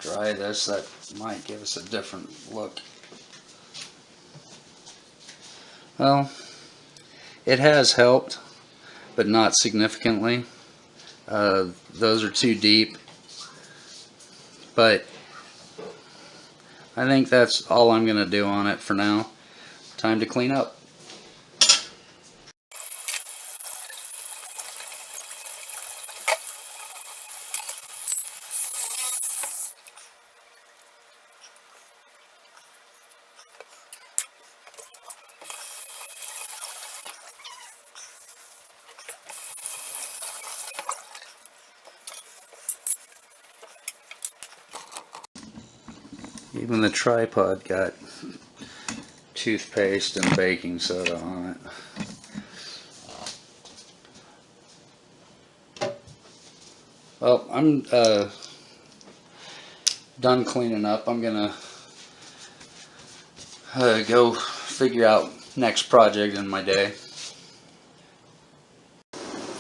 dry this, that might give us a different look. Well, it has helped, but not significantly. Those are too deep, but I think that's all I'm going to do on it for now. Time to clean up. Even the tripod got toothpaste and baking soda on it. Well, I'm done cleaning up. I'm gonna go figure out next project in my day.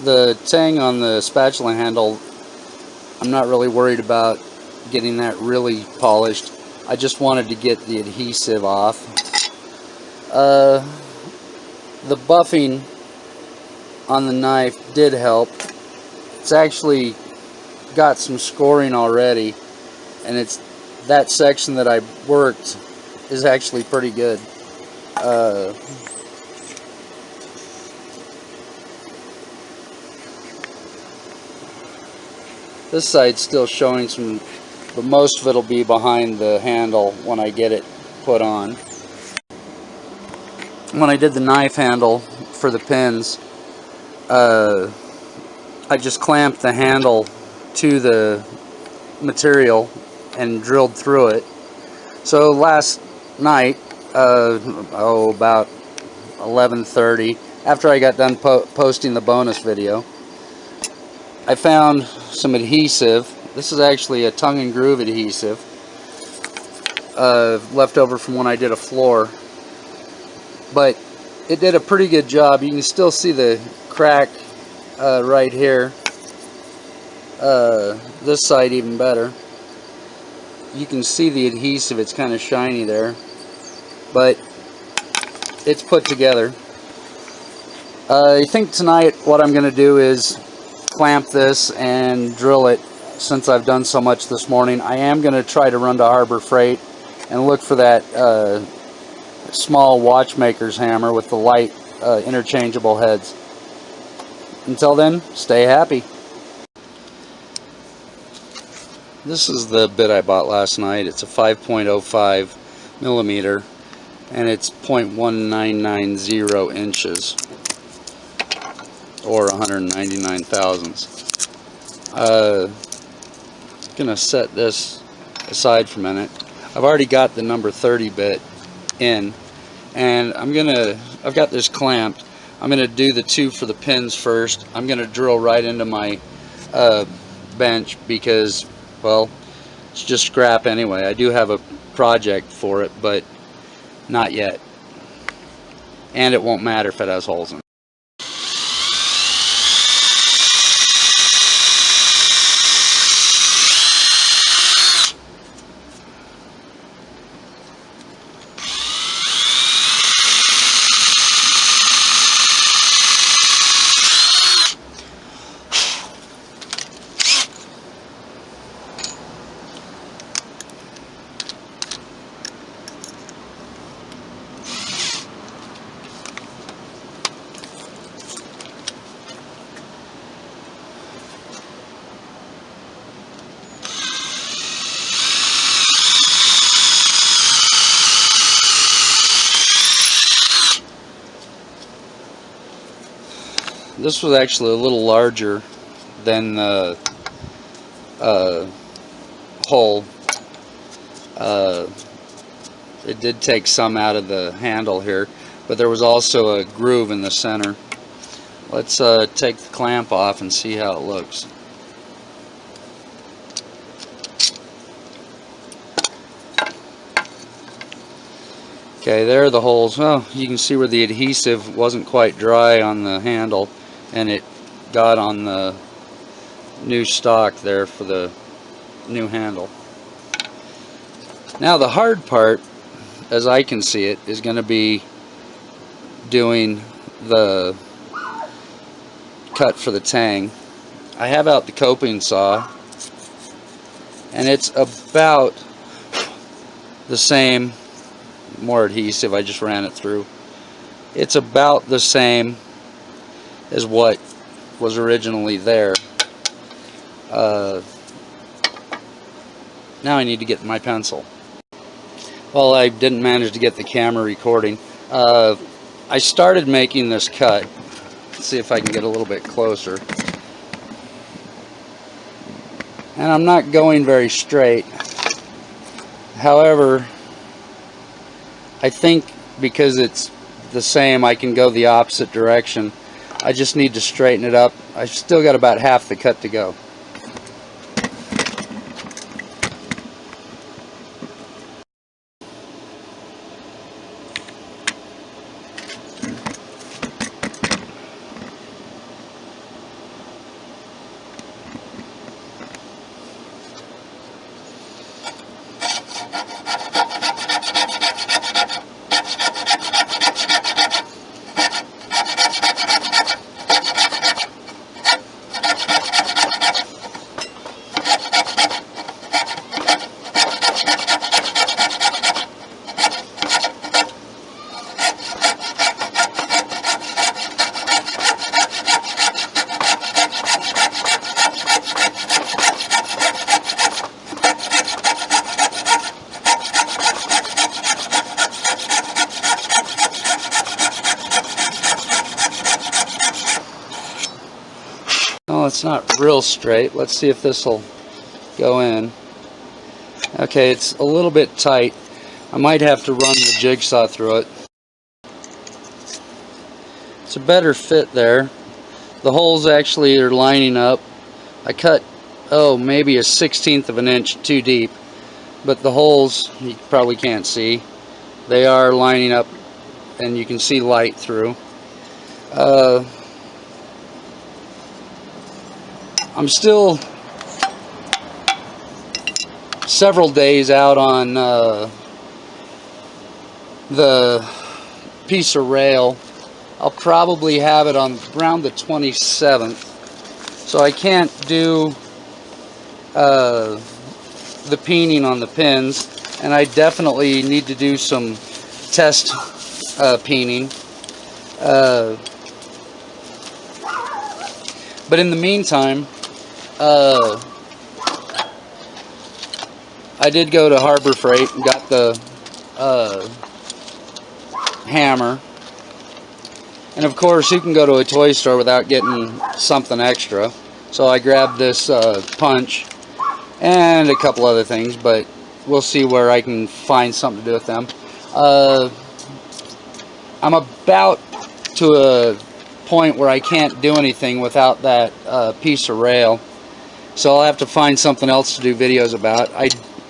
The tang on the spatula handle, I'm not really worried about getting that really polished. I just wanted to get the adhesive off. The buffing on the knife did help. It's actually got some scoring already, and it's that section that I worked is actually pretty good. This side's still showing some, but most of it will be behind the handle when I get it put on. When I did the knife handle for the pins, I just clamped the handle to the material and drilled through it. So last night, about 11:30, after I got done posting the bonus video, I found some adhesive. This is actually a tongue and groove adhesive, left over from when I did a floor. But it did a pretty good job. You can still see the crack right here. This side even better. You can see the adhesive, it's kind of shiny there, but it's put together. I think tonight what I'm going to do is clamp this and drill it. Since I've done so much this morning, I am going to try to run to Harbor Freight and look for that small watchmaker's hammer with the light interchangeable heads. Until then, stay happy. This is the bit I bought last night. It's a 5.05 millimeter, and it's 0.1990 inches, or 199 thousandths. Gonna set this aside for a minute. I've already got the number 30 bit in, and I've got this clamped. I'm gonna do the two for the pins first. I'm gonna drill right into my bench because, well, it's just scrap anyway. I do have a project for it, but not yet, and it won't matter if it has holes in it. This was actually a little larger than the hole. It did take some out of the handle here, but there was also a groove in the center. Let's take the clamp off and see how it looks. Okay, there are the holes. Well, you can see where the adhesive wasn't quite dry on the handle, and it got on the new stock there for the new handle. Now the hard part, as I can see it, is going to be doing the cut for the tang. I have out the coping saw, and it's about the same, more adhesive, I just ran it through. It's about the same as what was originally there. Now I need to get my pencil. Well, I didn't manage to get the camera recording. I started making this cut. Let's see if I can get a little bit closer. And I'm not going very straight. However, I think because it's the same, I can go the opposite direction. I just need to straighten it up. I've still got about half the cut to go. Oh, it's not real straight. Let's see if this will go in. Okay, it's a little bit tight. I might have to run the jigsaw through it. It's a better fit there. The holes actually are lining up. I cut, maybe a 1/16 of an inch too deep, but the holes, you probably can't see, they are lining up and you can see light through. I'm still several days out on the piece of rail. I'll probably have it on around the 27th, so I can't do the peening on the pins, and I definitely need to do some test peening. But in the meantime, I did go to Harbor Freight and got the hammer. And of course, you can go to a toy store without getting something extra. So I grabbed this punch and a couple other things, but we'll see where I can find something to do with them. I'm about to a point where I can't do anything without that piece of rail. So I'll have to find something else to do videos about. I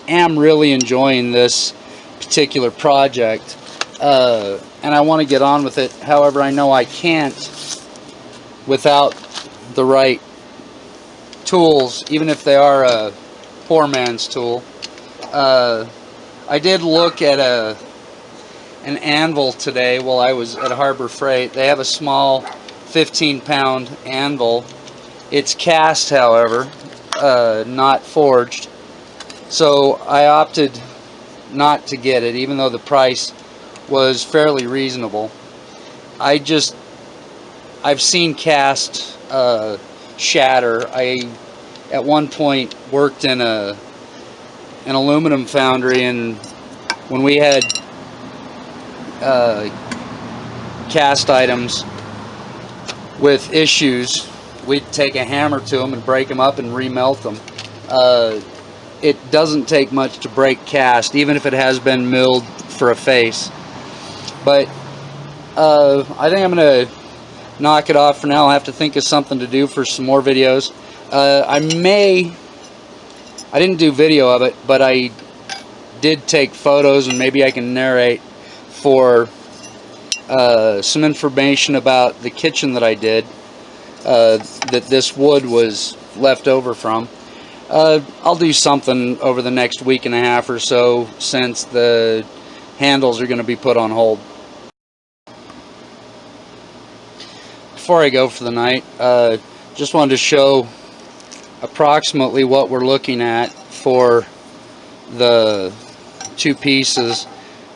am really enjoying this particular project. And I want to get on with it. However, I know I can't without the right tools, even if they are a poor man's tool. I did look at an anvil today while I was at Harbor Freight. They have a small 15-pound anvil. It's cast, however, not forged. So I opted not to get it, even though the price was fairly reasonable. I've seen cast shatter. I at one point worked in an aluminum foundry, and when we had cast items with issues, we'd take a hammer to them and break them up and remelt them. It doesn't take much to break cast, even if it has been milled for a face. But I think I'm going to knock it off for now. I'll have to think of something to do for some more videos. I didn't do video of it, but I did take photos, and maybe I can narrate for some information about the kitchen that I did, that this wood was left over from. I'll do something over the next week and a half or so, since the handles are going to be put on hold. Before I go for the night, just wanted to show approximately what we're looking at for the two pieces.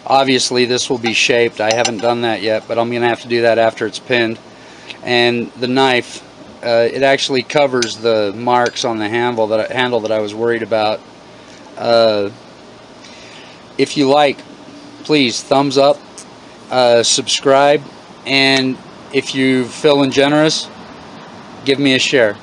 Obviously this will be shaped. I haven't done that yet, but I'm going to have to do that after it's pinned. And the knife, it actually covers the marks on the handle that I was worried about. If you like, please thumbs up, subscribe, and if you're feeling generous, give me a share.